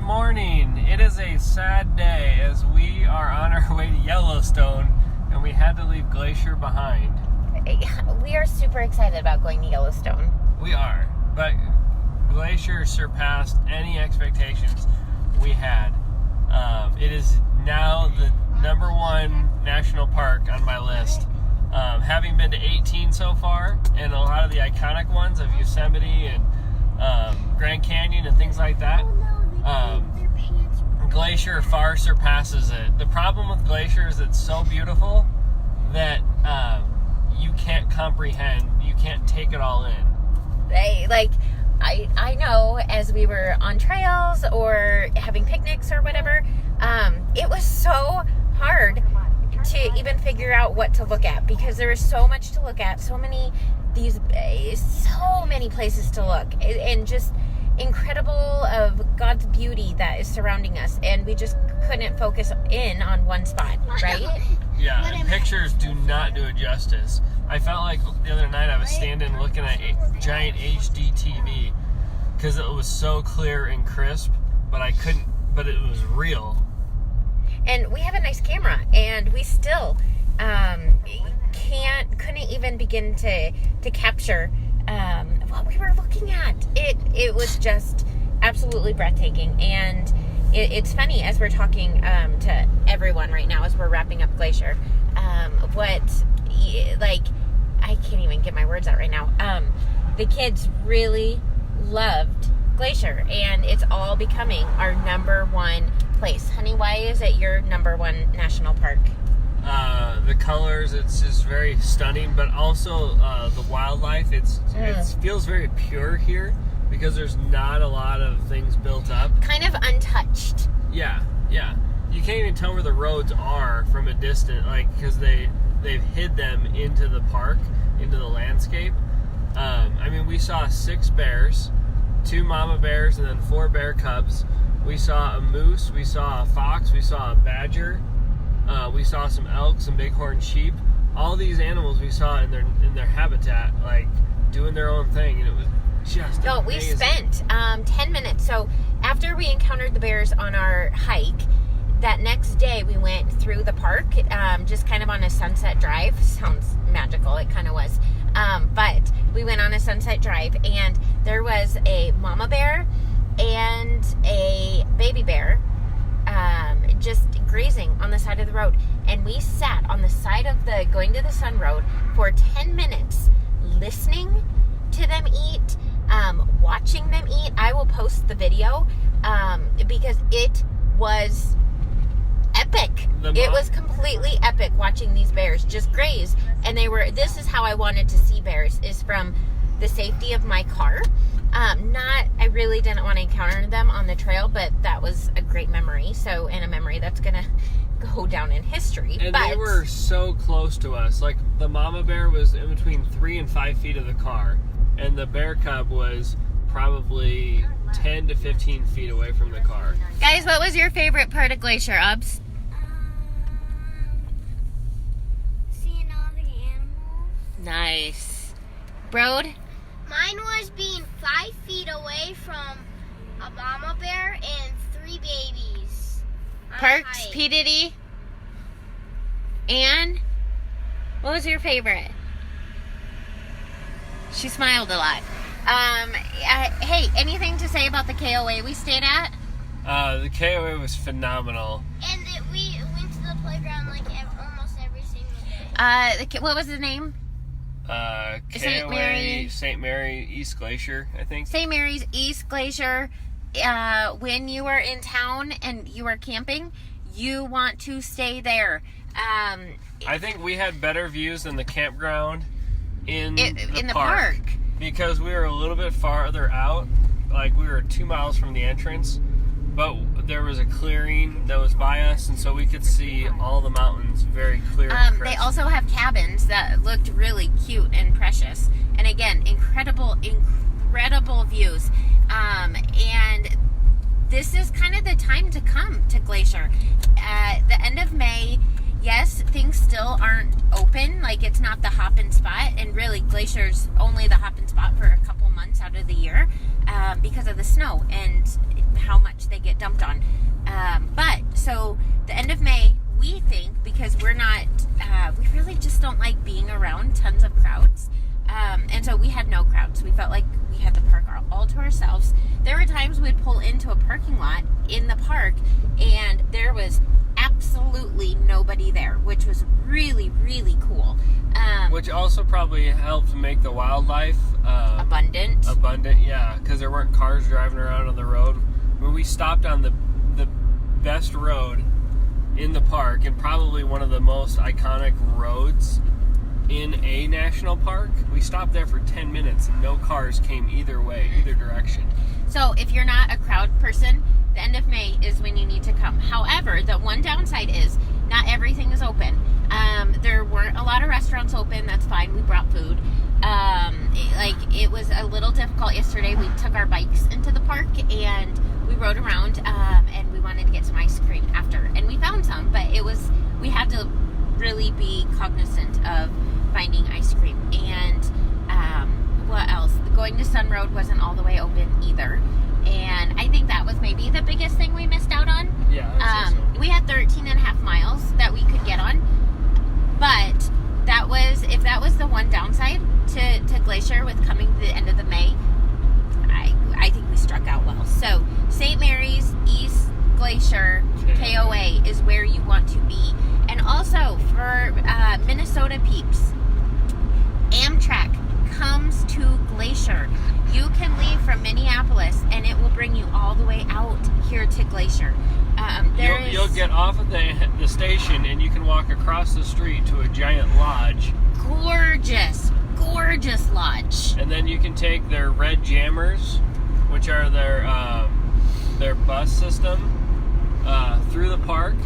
morning. It is a sad day as we are on our way to Yellowstone and we had to leave Glacier behind. We are super excited about going to Yellowstone. We are, but Glacier surpassed any expectations we had. It is now the #1 national park on my list. Having been to 18 so far, and a lot of the iconic ones of Yosemite and Grand Canyon and things like that, Glacier far surpasses it. The problem with Glacier is it's so beautiful that you can't comprehend, you can't take it all in. I know as we were on trails or having picnics or whatever, it was so hard to even figure out what to look at because there was so much to look at, so many places to look, and just incredible of God's beauty that is surrounding us, and we just couldn't focus in on one spot, right? Yeah, and pictures do not do it justice. I felt like the other night I was standing looking at a giant HD TV because it was so clear and crisp, but it was real. And we have a nice camera, and we still couldn't even begin to capture what we were looking at. It was just absolutely breathtaking. And it's funny as we're talking to everyone right now as we're wrapping up Glacier, I can't even get my words out right now. The kids really loved Glacier, and it's all becoming our #1 place. Honey, why is it your #1 national park? The colors, it's just very stunning, but also the wildlife, it feels very pure here because there's not a lot of things built up. Kind of untouched. Yeah. You can't even tell where the roads are from a distance, because they've hid them into the park, into the landscape. We saw 6 bears, 2 mama bears, and then 4 bear cubs. We saw a moose, we saw a fox, we saw a badger, we saw some elk, some bighorn sheep. All these animals we saw in their habitat, doing their own thing, and it was just amazing. We spent 10 minutes. So after we encountered the bears on our hike, that next day we went through the park, just kind of on a sunset drive. Sounds magical, it kind of was. But we went on a sunset drive, and there was a mama bear and a baby bear just grazing on the side of the road. And we sat on the side of the going to the sun road for 10 minutes listening to them eat, watching them eat. I will post the video because it was epic. It was completely epic watching these bears just graze. And this is how I wanted to see bears, is from the safety of my car. I really didn't want to encounter them on the trail, but that was a great memory. So, and a memory that's going to go down in history. And they were so close to us. The mama bear was in between 3 and 5 feet of the car, and the bear cub was probably 10 to 15 feet away from the car. Guys, what was your favorite part of Glacier, Ubs? Seeing all the animals. Nice. Broad? Mine was being 5 feet away from a mama bear and 3 babies. Parks, P. Diddy? Anne? What was your favorite? She smiled a lot. Hey, anything to say about the KOA we stayed at? The KOA was phenomenal. And we went to the playground almost every single day. What was the name? KOA, St. Mary East Glacier, I think. St. Mary's East Glacier. When you are in town and you are camping, you want to stay there. I think we had better views than the campground in the park. Because we were a little bit farther out. We were 2 miles from the entrance, but there was a clearing that was by us, and so we could see all the mountains very clear and crisp. They also have cabins that looked really cute and precious. And again, incredible views. And this is kind of the time to come to Glacier. At the end of May, yes, things still aren't open. It's not the hop-in spot. And really, Glacier's only the hop-in spot for a couple months out of the year because of the snow and how much they get done. dumped on. But so the end of May, we think, because we're not, we really just don't like being around tons of crowds. And so we had no crowds. We felt like we had the park all to ourselves. There were times we'd pull into a parking lot in the park and there was absolutely nobody there, which was really, really cool. Which also probably helped make the wildlife Abundant, yeah, because there weren't cars driving around on the road. When we stopped on the best road in the park, and probably one of the most iconic roads in a national park, we stopped there for 10 minutes and no cars came either way, either direction. So if you're not a crowd person, the end of May is when you need to come. However, the one downside is not everything is open. There weren't a lot of restaurants open. That's fine. We brought food. It was a little difficult yesterday. We took our bikes into the park and we rode around, and we wanted to get some ice cream after. And we found some, but we had to really be cognizant of finding ice cream. And what else? Going to Sun Road wasn't all the way open either. And I think that was maybe the biggest thing we missed out on. Yeah, I'd say so. We had 13 and a half miles that we could get on. But if that was the one downside to Glacier with coming to the end of the May, I think we struck out well. So St. Mary's, East Glacier, KOA is where you want to be. And also for Minnesota peeps, Amtrak comes to Glacier. You can leave from Minneapolis and it will bring you all the way out here to Glacier. You'll get off at the station and you can walk across the street to a giant lodge. Gorgeous lodge. And then you can take their red jammers, which are their bus system, through the park,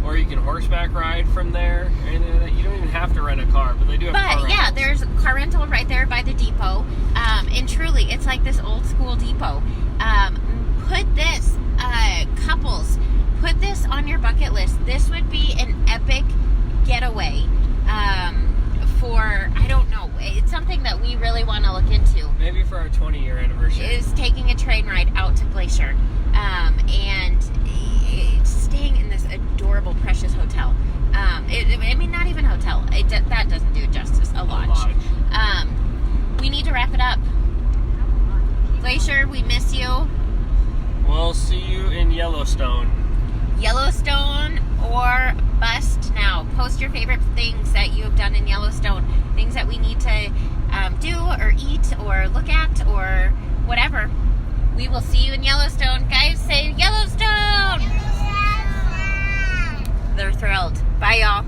or you can horseback ride from there. And you don't even have to rent a car, but they do have car rentals. Yeah, there's car rental right there by the depot. And truly, it's like this old school depot. Couples, put this on your bucket list. This would be an epic getaway. I don't know, it's something that we really want to look into. Maybe for our 20-year anniversary. Is taking a train ride out to Glacier. And staying in this adorable, precious hotel. Not even hotel. That doesn't do it justice. A lodge. We need to wrap it up. Glacier, we miss you. We'll see you in Yellowstone or bust now. Post your favorite things that you have done in Yellowstone. Things that we need to do or eat or look at or whatever. We will see you in Yellowstone. Guys, say Yellowstone! They're thrilled. Bye, y'all.